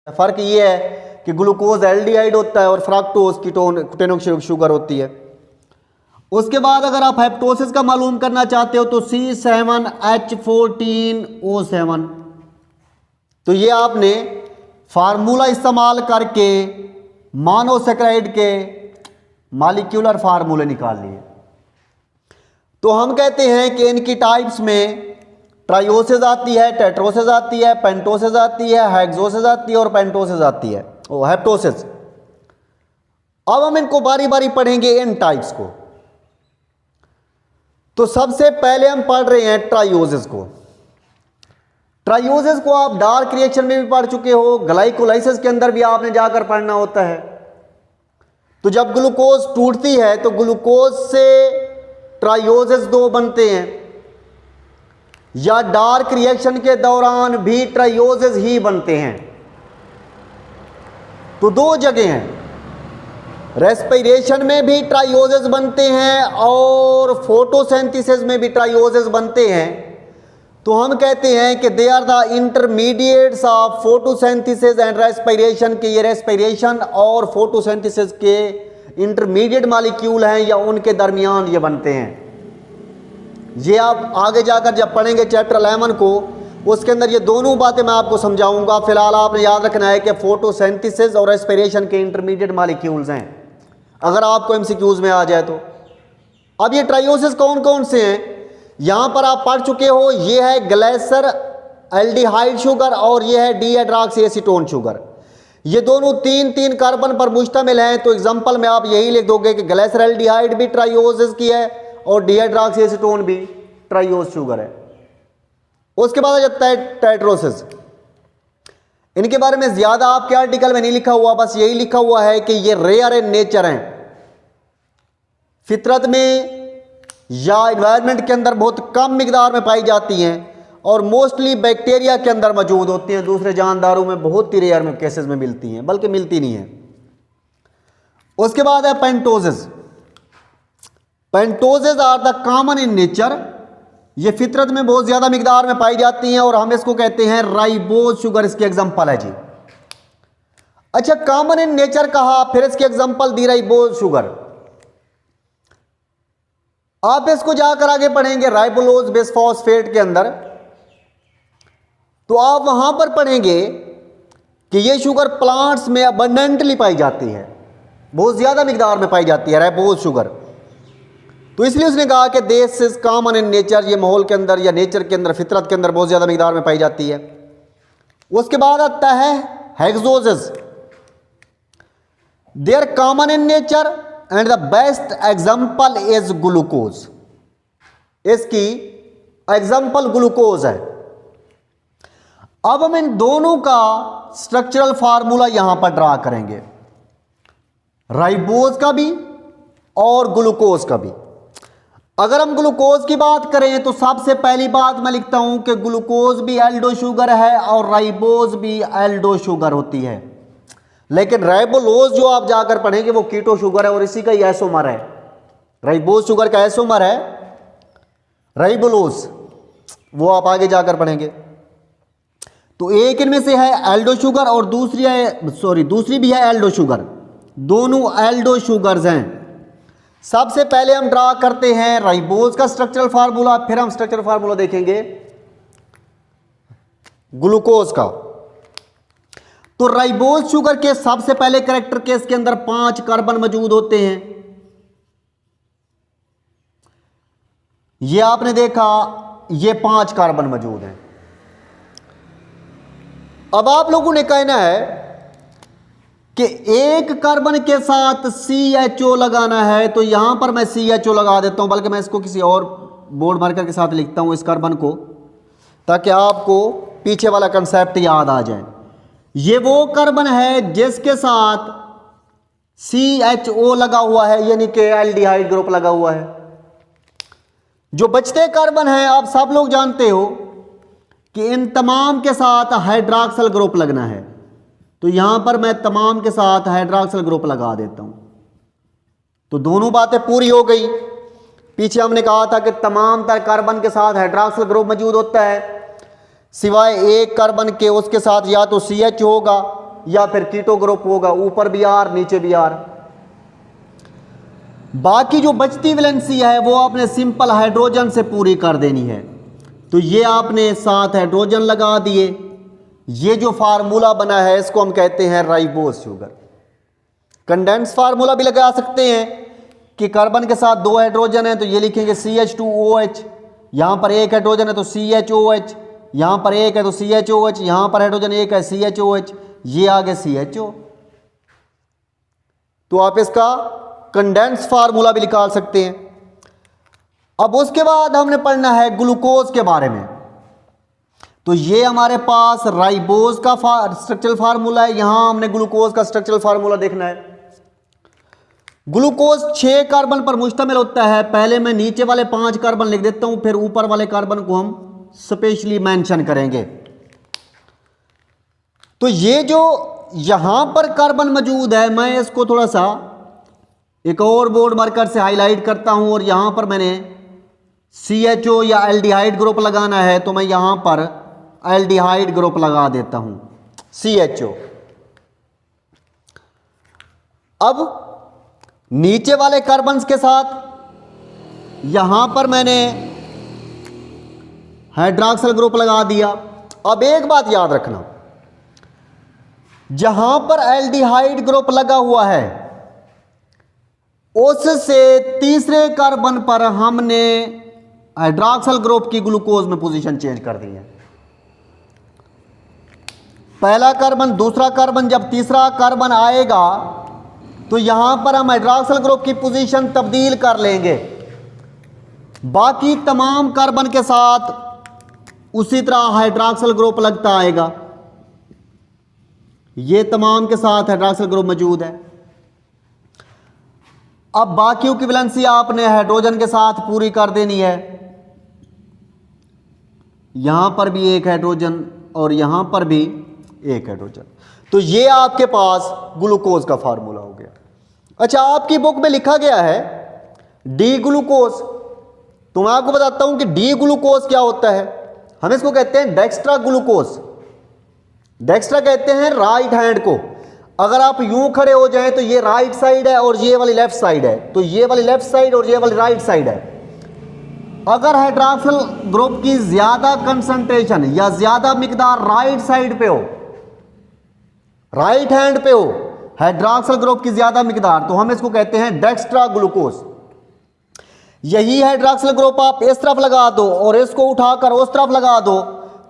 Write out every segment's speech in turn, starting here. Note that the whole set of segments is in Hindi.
फर्क ये है कि ग्लूकोज एल्डिहाइड होता है और फ्रक्टोज कीटोनिक शुगर होती है। उसके बाद अगर आप हेप्टोसिस का मालूम करना चाहते हो तो C7H14O7, तो ये आपने फार्मूला इस्तेमाल करके मोनोसैकेराइड के मॉलिक्यूलर फार्मूले निकाल लिए। तो हम कहते हैं कि इनकी टाइप्स में ट्राइओसिस आती है, टेट्रोसिस आती है, पेंटोसिस आती है, हेक्सोसिस आती है और पेंटोसिस आती है, हेप्टोसिस। अब हम इनको बारी बारी पढ़ेंगे इन टाइप्स को। तो सबसे पहले हम पढ़ रहे हैं ट्राइओसिस को। ट्राइओसिस को आप डार्क रिएक्शन में भी पढ़ चुके हो, ग्लाइकोलाइसिस के अंदर भी आपने जाकर पढ़ना होता है। तो जब ग्लूकोज टूटती है तो ग्लूकोज से ट्राइओसिस 2 बनते हैं, या डार्क रिएक्शन के दौरान भी ट्राइओसिस ही बनते हैं। तो 2 जगह हैं, रेस्पिरेशन में भी ट्राइओसिस बनते हैं और फोटोसिंथेसिस में भी ट्राइओसिस बनते हैं। तो हम कहते हैं कि they are the intermediates of photosynthesis and respiration, के ये रेस्पिरेशन और फोटोसिंथेसिस के इंटरमीडिएट मॉलिक्यूल हैं या उनके दरमियान ये बनते हैं। ये आप आगे जाकर जब पढ़ेंगे चैप्टर 11 को, उसके अंदर ये दोनों बातें मैं आपको समझाऊंगा। फिलहाल आपने याद रखना है कि फोटोसिंथेसिस और रेस्पिरेशन के इंटरमीडिएट मॉलिक्यूल्स हैं, अगर आपको एमसीक्यूज में आ जाए तो। अब ये ट्राइओसिस कौन कौन से हैं यहां पर आप पढ़ चुके हो। ये है ग्लेसर एल्डिहाइड शुगर और ये है डीहाइड्रोक्सीएसीटोन शुगर। ये दोनों 3-3 कार्बन पर मुश्तमिल हैं। तो एग्जांपल में आप यही लिख दोगे कि ग्लेसर एल्डिहाइड भी ट्राइओसिस की है और डीहाइड्रोक्सीएसीटोन भी ट्राइओस शुगर है। उसके बाद आ जाता है टेट्रोसिस। इनके बारे में ज्यादा आपके आर्टिकल में नहीं लिखा हुआ, बस यही लिखा हुआ है कि ये रेयर इन नेचर हैं, फितरत में या एनवायरनमेंट के अंदर बहुत कम मिकदार में पाई जाती हैं और मोस्टली बैक्टीरिया के अंदर मौजूद होती हैं। दूसरे जानदारों में बहुत ही रेयर में केसेस में मिलती हैं, बल्कि मिलती नहीं है। उसके बाद है pentoses. Pentoses are the common in nature, ये फितरत में बहुत ज्यादा मिकदार में पाई जाती हैं और हम इसको कहते हैं राइबोज शुगर। इसके एग्जांपल है जी। अच्छा, कॉमन इन नेचर कहा, फिर इसके एग्जांपल दी राइबोज शुगर। आप इसको जाकर आगे पढ़ेंगे राइबोलोज बिसफॉस्फेट के अंदर, तो आप वहां पर पढ़ेंगे कि ये शुगर प्लांट्स में अबंडेंटली पाई जाती है, बहुत ज्यादा मिकदार में पाई जाती है राइबोज शुगर। तो इसलिए उसने कहा कि this is common in nature, ये माहौल के अंदर या नेचर के अंदर, फितरत के अंदर बहुत ज्यादा मिकदार में पाई जाती है। उसके बाद आता है hexoses. They are common in nature and the best example is glucose. इसकी एग्जाम्पल ग्लूकोज है। अब हम इन दोनों का स्ट्रक्चरल फार्मूला यहां पर ड्रा करेंगे, राइबोज का भी और ग्लूकोज का भी। अगर हम ग्लूकोज की बात करें तो सबसे पहली बात मैं लिखता हूं कि ग्लूकोज भी एल्डो शुगर है और राइबोज भी एल्डो शुगर होती है। लेकिन राइबोलोज जो आप जाकर पढ़ेंगे वो कीटो शुगर है और इसी का ही एसोमर है। राइबोज शुगर का एसोमर है राइबोलोज, वो आप आगे जाकर पढ़ेंगे। तो एक इनमें से है एल्डो शुगर और दूसरी भी है एल्डो शुगर। दोनों एल्डो शुगर्स हैं। सबसे पहले हम ड्रा करते हैं राइबोज का स्ट्रक्चरल फार्मूला, फिर हम स्ट्रक्चरल फार्मूला देखेंगे ग्लूकोज का। तो राइबोज शुगर के सबसे पहले कैरेक्टर केस के अंदर 5 कार्बन मौजूद होते हैं। ये आपने देखा, ये 5 कार्बन मौजूद हैं। अब आप लोगों ने कहना है कि एक कार्बन के साथ CHO लगाना है, तो यहां पर मैं CHO लगा देता हूं, बल्कि मैं इसको किसी और बोर्ड मार्कर के साथ लिखता हूं इस कार्बन को, ताकि आपको पीछे वाला कंसेप्ट याद आ जाए। ये वो कार्बन है जिसके साथ CHO लगा हुआ है, यानी कि एल्डिहाइड ग्रुप लगा हुआ है। जो बचते कार्बन हैं आप सब लोग जानते हो कि इन तमाम के साथ हाइड्रॉक्सिल ग्रुप लगना है। तो यहां पर मैं तमाम के साथ हाइड्रॉक्सिल ग्रुप लगा देता हूं। तो दोनों बातें पूरी हो गई। पीछे हमने कहा था कि तमाम तर कार्बन के साथ हाइड्रॉक्सिल ग्रुप मौजूद होता है, सिवाय एक कार्बन के, उसके साथ या तो CH होगा या फिर कीटो ग्रुप होगा, ऊपर भी आर नीचे भी आर। बाकी जो बचती वैलेंसी है वो आपने सिंपल हाइड्रोजन से पूरी कर देनी है। तो ये आपने 7 हाइड्रोजन लगा दिए। ये जो फार्मूला बना है इसको हम कहते हैं राइबोज शुगर। कंडेंस फार्मूला भी लगा सकते हैं कि कार्बन के साथ 2 हाइड्रोजन है तो ये लिखेंगे CH2OH, यहां पर 1 हाइड्रोजन है तो CHOH, यहां पर 1 है तो CHOH, यहां पर हाइड्रोजन 1 है CHOH, ये आगे CHO। तो आप इसका कंडेंस फार्मूला भी निकाल सकते हैं। अब उसके बाद हमने पढ़ना है ग्लूकोज के बारे में। तो ये हमारे पास राइबोज का स्ट्रक्चरल फार्मूला है, यहां हमने ग्लूकोज का स्ट्रक्चरल फार्मूला देखना है। ग्लूकोज 6 कार्बन पर मुश्तमिल होता है। पहले मैं नीचे वाले 5 कार्बन लिख देता हूं, फिर ऊपर वाले कार्बन को हम स्पेशली मेंशन करेंगे। तो ये जो यहां पर कार्बन मौजूद है, मैं इसको थोड़ा सा एक और बोर्ड मार्कर से हाईलाइट करता हूं और यहां पर मैंने CHO या एल्डिहाइड ग्रुप लगाना है तो मैं यहां पर एल्डिहाइड ग्रुप लगा देता हूं CHO। अब नीचे वाले कार्बन्स के साथ यहां पर मैंने हाइड्रॉक्सिल ग्रुप लगा दिया। अब एक बात याद रखना, जहां पर एल्डिहाइड ग्रुप लगा हुआ है उससे तीसरे कार्बन पर हमने हाइड्रॉक्सिल ग्रुप की ग्लूकोज में पोजीशन चेंज कर दी है। पहला कार्बन, दूसरा कार्बन, जब तीसरा कार्बन आएगा तो यहां पर हम हाइड्रॉक्सिल ग्रुप की पोजीशन तब्दील कर लेंगे। बाकी तमाम कार्बन के साथ उसी तरह हाइड्रॉक्सिल ग्रुप लगता आएगा। ये तमाम के साथ हाइड्रॉक्सिल ग्रुप मौजूद है। अब बाकियों की वैलेंसी आपने हाइड्रोजन के साथ पूरी कर देनी है। यहां पर भी 1 हाइड्रोजन और यहां पर भी 1 हाइड्रोजन। तो ये आपके पास ग्लूकोज का फार्मूला हो गया। अच्छा, आपकी बुक में लिखा गया है डी ग्लूकोज। तो मैं आपको बताता हूं कि डी ग्लूकोज क्या होता है। हम इसको कहते हैं डेक्स्ट्रा ग्लूकोज। डेक्स्ट्रा कहते हैं राइट हैंड को। अगर आप यूं खड़े हो जाएं तो ये राइट साइड है और ये वाली लेफ्ट साइड है, तो ये वाली लेफ्ट साइड और ये वाली राइट साइड है। अगर हाइड्रॉक्सिल ग्रुप की ज्यादा कंसंट्रेशन या ज्यादा मिकदार राइट साइड पे हो, राइट हैंड पे हो, हाइड्रॉक्सिल ग्रुप की ज्यादा मिकदार, तो हम इसको कहते हैं डेक्स्ट्रा ग्लूकोज। यही हाइड्रॉक्सिल ग्रुप आप इस तरफ लगा दो और इसको उठाकर उस तरफ लगा दो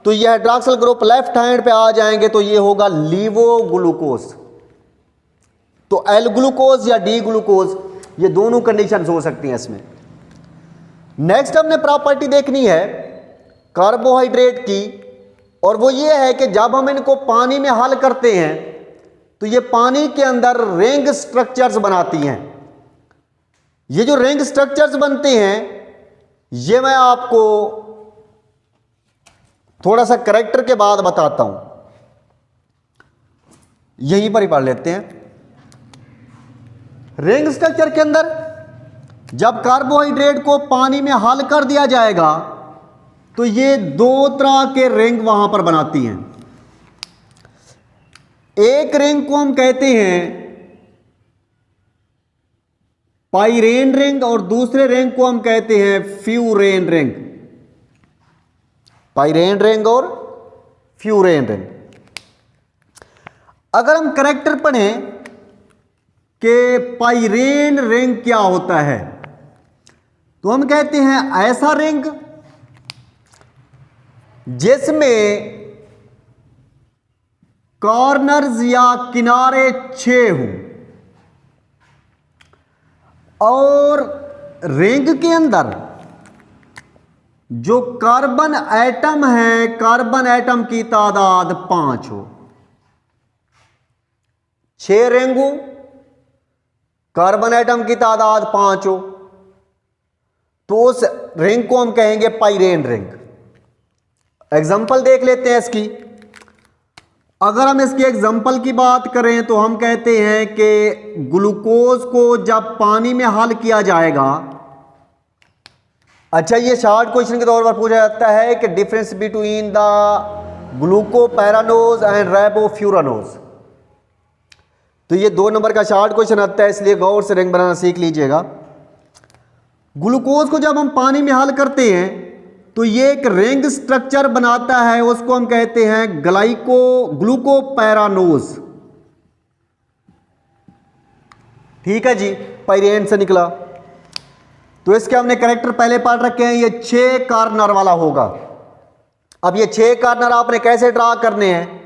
तो ये हाइड्रॉक्सिल ग्रुप लेफ्ट हैंड पे आ जाएंगे, तो ये होगा लीवो ग्लूकोज। तो एल ग्लूकोज या डी ग्लूकोज, ये दोनों कंडीशंस हो सकती हैं इसमें। नेक्स्ट हमने प्रॉपर्टी देखनी है कार्बोहाइड्रेट की, और वो ये है कि जब हम इनको पानी में हल करते हैं तो ये पानी के अंदर रिंग स्ट्रक्चर्स बनाती हैं। ये जो रिंग स्ट्रक्चर्स बनते हैं ये मैं आपको थोड़ा सा करेक्टर के बाद बताता हूं, यहीं पर ही पढ़ लेते हैं। रिंग स्ट्रक्चर के अंदर जब कार्बोहाइड्रेट को पानी में हल कर दिया जाएगा तो ये 2 तरह के रिंग वहां पर बनाती हैं। एक रिंग को हम कहते हैं पाइरेन रिंग और दूसरे रिंग को हम कहते हैं फ्यूरेन रिंग। पाइरेन रिंग और फ्यूरेन रिंग। अगर हम करेक्टर पढ़ें कि पाइरेन रिंग क्या होता है तो हम कहते हैं ऐसा रिंग जिसमें कॉर्नर्स या किनारे 6 हों और रिंग के अंदर जो कार्बन एटम है, कार्बन एटम की तादाद 5 हो। 6 रिंग हो, कार्बन एटम की तादाद 5 हो, तो उस रिंग को हम कहेंगे पाइरेन रिंग। एग्जाम्पल देख लेते हैं इसकी। अगर हम इसकी एग्जाम्पल की बात करें तो हम कहते हैं कि ग्लूकोज को जब पानी में हल किया जाएगा, अच्छा ये शॉर्ट क्वेश्चन के तौर पर पूछा जाता है कि डिफरेंस बिटवीन द ग्लूकोपैरानोज एंड राइबोफ्यूरानोज। तो ये 2 नंबर का शॉर्ट क्वेश्चन आता है, इसलिए गौर से रिंग बनाना सीख लीजिएगा। ग्लूकोज को जब हम पानी में हल करते हैं तो ये एक रिंग स्ट्रक्चर बनाता है, उसको हम कहते हैं ग्लूकोपैरानोज। ठीक है जी, पैरेंट से निकला। तो इसके हमने कैरेक्टर पहले पढ़ रखे हैं, ये 6 कार्नर वाला होगा। अब ये 6 कार्नर आपने कैसे ड्रा करने हैं?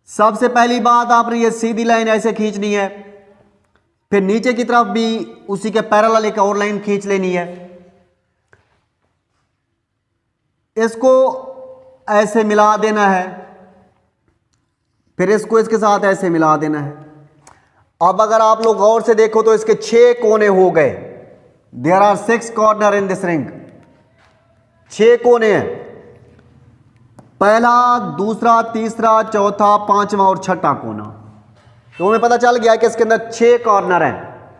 सबसे पहली बात, आपने ये सीधी लाइन ऐसे खींचनी है, फिर नीचे की तरफ भी उसी के पैरेलल एक और लाइन खींच लेनी है, इसको ऐसे मिला देना है, फिर इसको इसके साथ ऐसे मिला देना है। अब अगर आप लोग गौर से देखो तो इसके 6 कोने हो गए। There are 6 corner in this ring. 6 कोने हैं, पहला, दूसरा, तीसरा, चौथा, 5वां और 6ठा कोना। तो हमें पता चल गया कि इसके अंदर 6 कॉर्नर हैं।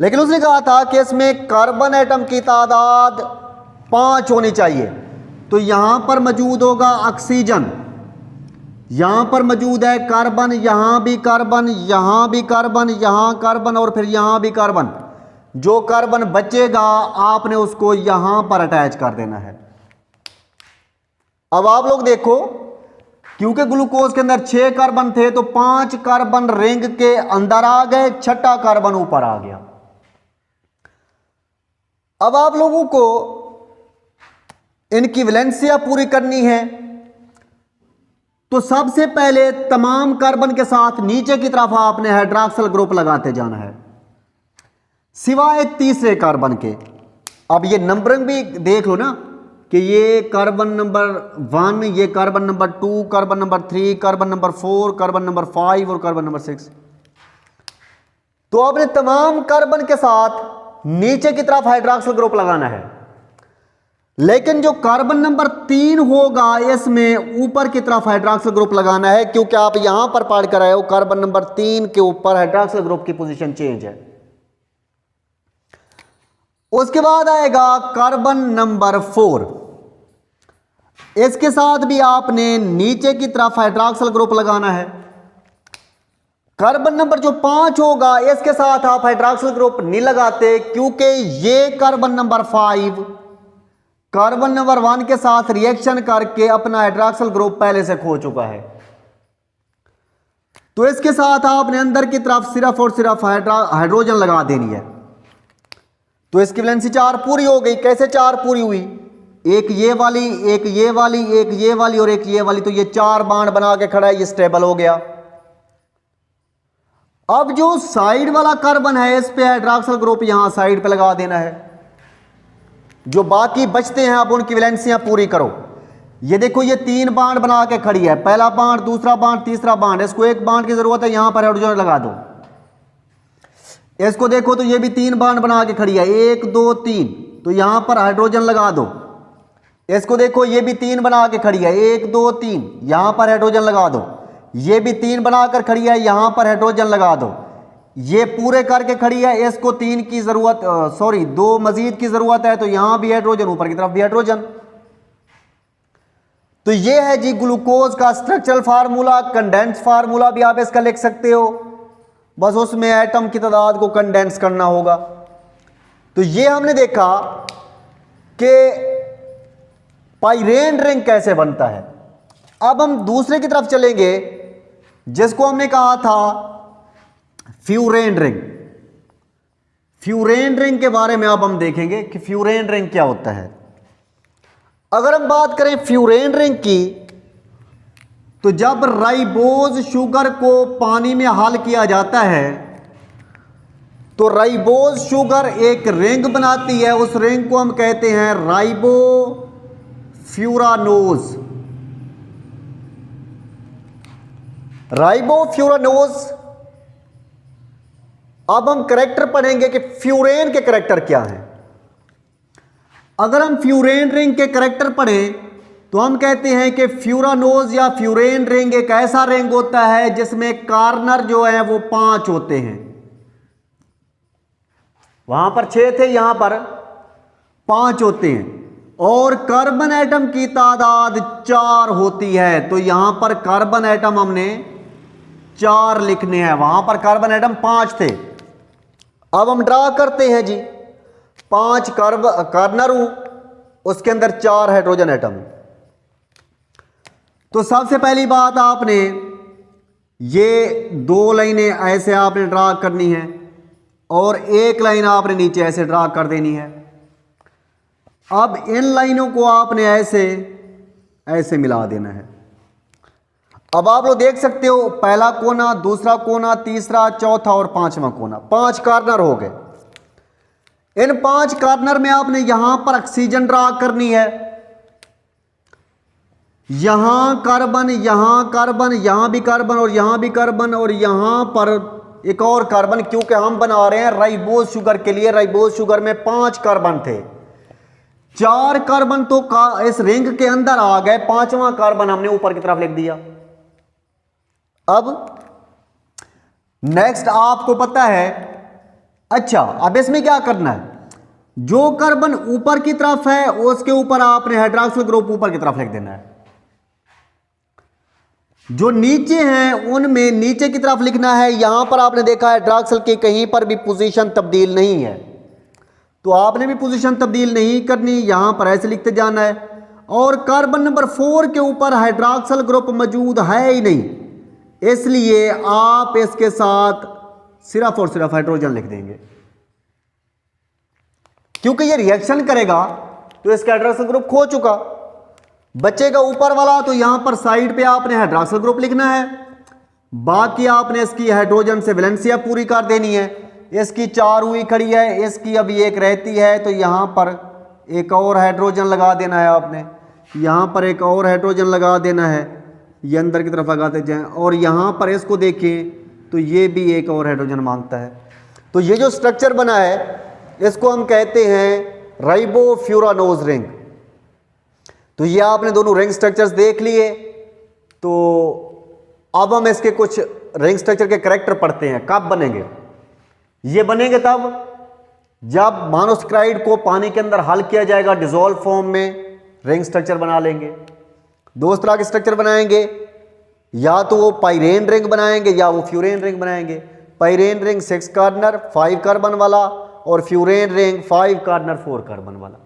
लेकिन उसने कहा था कि इसमें कार्बन एटम की तादाद 5 होनी चाहिए। तो यहां पर मौजूद होगा ऑक्सीजन, यहां पर मौजूद है कार्बन, यहां भी कार्बन, यहां भी कार्बन, यहां कार्बन और फिर यहां भी कार्बन। जो कार्बन बचेगा आपने उसको यहां पर अटैच कर देना है। अब आप लोग देखो, क्योंकि ग्लूकोज के अंदर 6 कार्बन थे तो 5 कार्बन रिंग के अंदर आ गए, 6ठा कार्बन ऊपर आ गया। अब आप लोगों को इनकी वैलेंसियां पूरी करनी है, तो सबसे पहले तमाम कार्बन के साथ नीचे की तरफ आपने हाइड्रॉक्सिल ग्रुप लगाते जाना है, सिवाय तीसरे कार्बन के। अब ये नंबरिंग भी देख लो ना कि ये कार्बन नंबर 1, ये carbon number 2, carbon number 3, carbon number 4, carbon number 5 और कार्बन नंबर 6। तो आपने तमाम कार्बन के साथ नीचे की तरफ हाइड्रॉक्सिल ग्रुप लगाना है। लेकिन जो कार्बन नंबर 3 होगा इसमें ऊपर की तरफ हाइड्रॉक्सिल ग्रुप लगाना है, क्योंकि आप यहां पर पढ़ कर आए हो कार्बन नंबर 3 के ऊपर हाइड्रॉक्सिल ग्रुप की पोजीशन चेंज है। उसके बाद आएगा कार्बन नंबर 4, इसके साथ भी आपने नीचे की तरफ हाइड्रॉक्सिल ग्रुप लगाना है। कार्बन नंबर जो 5 होगा इसके साथ आप हाइड्रॉक्सिल ग्रुप नहीं लगाते, क्योंकि ये कार्बन नंबर 5 कार्बन नंबर 1 के साथ रिएक्शन करके अपना हाइड्रॉक्सिल ग्रुप पहले से खो चुका है। तो इसके साथ आपने अंदर की तरफ सिर्फ और सिर्फ हाइड्रोजन लगा देनी है। तो इसकी वैलेंसी 4 पूरी हो गई। कैसे 4 पूरी हुई? एक ये वाली, एक ये वाली, एक ये वाली और एक ये वाली। तो ये 4 बाण बना के खड़ा है, ये स्टेबल हो गया। अब जो साइड वाला कार्बन है इस पे हाइड्रॉक्सिल ग्रुप यहां साइड पे लगा देना है। जो बाकी बचते हैं अब उनकी वैलेंसियां पूरी करो। ये देखो, ये 3 बाण बना के खड़ी है, पहला बाण, दूसरा बाण, तीसरा बाण। इसको एक बाण की जरूरत है, यहां पर हाइड्रोजन लगा दो। इसको देखो तो ये भी 3 बाण बना के खड़ी है, 1 2 3। तो यहां पर हाइड्रोजन लगा दो। इसको देखो, ये भी 3 बना के खड़ी है, 1 2 3। यहां पर हाइड्रोजन लगा दो। ये भी 3 बनाकर खड़ी है, यहां पर हाइड्रोजन लगा दो। ये पूरे करके खड़ी है, इसको 3 की जरूरत, 2 मजीद की जरूरत है। तो यहां भी हाइड्रोजन, ऊपर की तरफ भी हाइड्रोजन। तो ये है जी ग्लूकोज का स्ट्रक्चरल फार्मूला। कंडेंस फार्मूला भी आप इसका लिख सकते हो, बस उसमें एटम की तादाद को कंडेंस करना होगा। तो ये हमने देखा कि पाइरेन रिंग कैसे बनता है। अब हम दूसरे की तरफ चलेंगे, जिसको हमने कहा था फ्यूरेन रिंग। फ्यूरेन रिंग के बारे में अब हम देखेंगे कि फ्यूरेन रिंग क्या होता है। अगर हम बात करें फ्यूरेन रिंग की, तो जब राइबोज शुगर को पानी में हल किया जाता है तो राइबोज शुगर एक रिंग बनाती है। उस रिंग को हम कहते हैं राइबोफ्यूरानोज। राइबोफ्यूरानोज। अब हम कैरेक्टर पढ़ेंगे कि फ्यूरेन के कैरेक्टर क्या हैं। अगर हम फ्यूरेन रिंग के कैरेक्टर पढ़ें तो हम कहते हैं कि फ्यूरानोज या फ्यूरेन रिंग एक ऐसा रिंग होता है जिसमें कार्नर जो है वो 5 होते हैं। वहां पर 6 थे, यहां पर 5 होते हैं और कार्बन एटम की तादाद 4 होती है। तो यहां पर कार्बन एटम हमने 4 लिखने हैं, वहां पर कार्बन एटम 5 थे। अब हम ड्रा करते हैं जी 5 कार्बन उसके अंदर 4 हाइड्रोजन एटम। तो सबसे पहली बात आपने ये 2 लाइनें ऐसे आपने ड्रा करनी है और एक लाइन आपने नीचे ऐसे ड्रा कर देनी है। अब इन लाइनों को आपने ऐसे ऐसे मिला देना है। अब आप लोग देख सकते हो पहला कोना, दूसरा कोना, तीसरा, चौथा और 5वां कोना, 5 कॉर्नर हो गए। इन 5 कॉर्नर में आपने यहां पर ऑक्सीजन ड्रा करनी है। यहां कार्बन, यहां कार्बन, यहां भी कार्बन और यहां भी कार्बन और यहां पर एक और कार्बन, क्योंकि हम बना रहे हैं राइबोज शुगर के लिए। राइबोज शुगर में 5 कार्बन थे, 4 कार्बन तो इस रिंग के अंदर आ गए, 5वां कार्बन हमने ऊपर की तरफ लिख दिया। अब नेक्स्ट आपको पता है, अच्छा अब इसमें क्या करना है, जो कार्बन ऊपर की तरफ है उसके ऊपर आपने हाइड्रॉक्सिल ग्रुप ऊपर की तरफ लिख देना है। जो नीचे हैं उनमें नीचे की तरफ लिखना है। यहां पर आपने देखा है हाइड्रॉक्सिल की कहीं पर भी पोजीशन तब्दील नहीं है, तो आपने भी पोजीशन तब्दील नहीं करनी, यहां पर ऐसे लिखते जाना है। और कार्बन नंबर 4 के ऊपर हाइड्रॉक्सिल ग्रुप मौजूद है ही नहीं, इसलिए आप इसके साथ सिर्फ और सिर्फ हाइड्रोजन लिख देंगे, क्योंकि ये रिएक्शन करेगा तो इसका हाइड्रॉक्सिल ग्रुप खो चुका, बचेगा ऊपर वाला। तो यहां पर साइड पे आपने हाइड्रॉक्सिल ग्रुप लिखना है, बाकी आपने इसकी हाइड्रोजन से वैलेंसिया पूरी कर देनी है। इसकी 4 हुई खड़ी है, इसकी अभी 1 रहती है, तो यहां पर एक और हाइड्रोजन लगा देना है आपने, यहां पर एक और हाइड्रोजन लगा देना है, ये अंदर की तरफ लगाते जाएं। और यहां पर इसको देखें तो ये भी एक और हाइड्रोजन मांगता है। तो ये जो स्ट्रक्चर बना है इसको हम कहते हैं राइबोफ्यूरानोज रिंग। तो ये आपने दोनों रिंग स्ट्रक्चर्स देख लिए। तो अब हम इसके कुछ रिंग स्ट्रक्चर के कैरेक्टर पढ़ते हैं। कब बनेंगे? ये बनेंगे तब जब मोनोसैकेराइड को पानी के अंदर हल किया जाएगा, डिसॉल्व फॉर्म में रिंग स्ट्रक्चर बना लेंगे। 2 तरह के स्ट्रक्चर बनाएंगे, या तो वो पाइरेन रिंग बनाएंगे या वो फ्यूरेन रिंग बनाएंगे। पाइरेन रिंग 6 कॉर्नर 5 कार्बन वाला और फ्यूरेन रिंग 5 कॉर्नर 4 कार्बन वाला।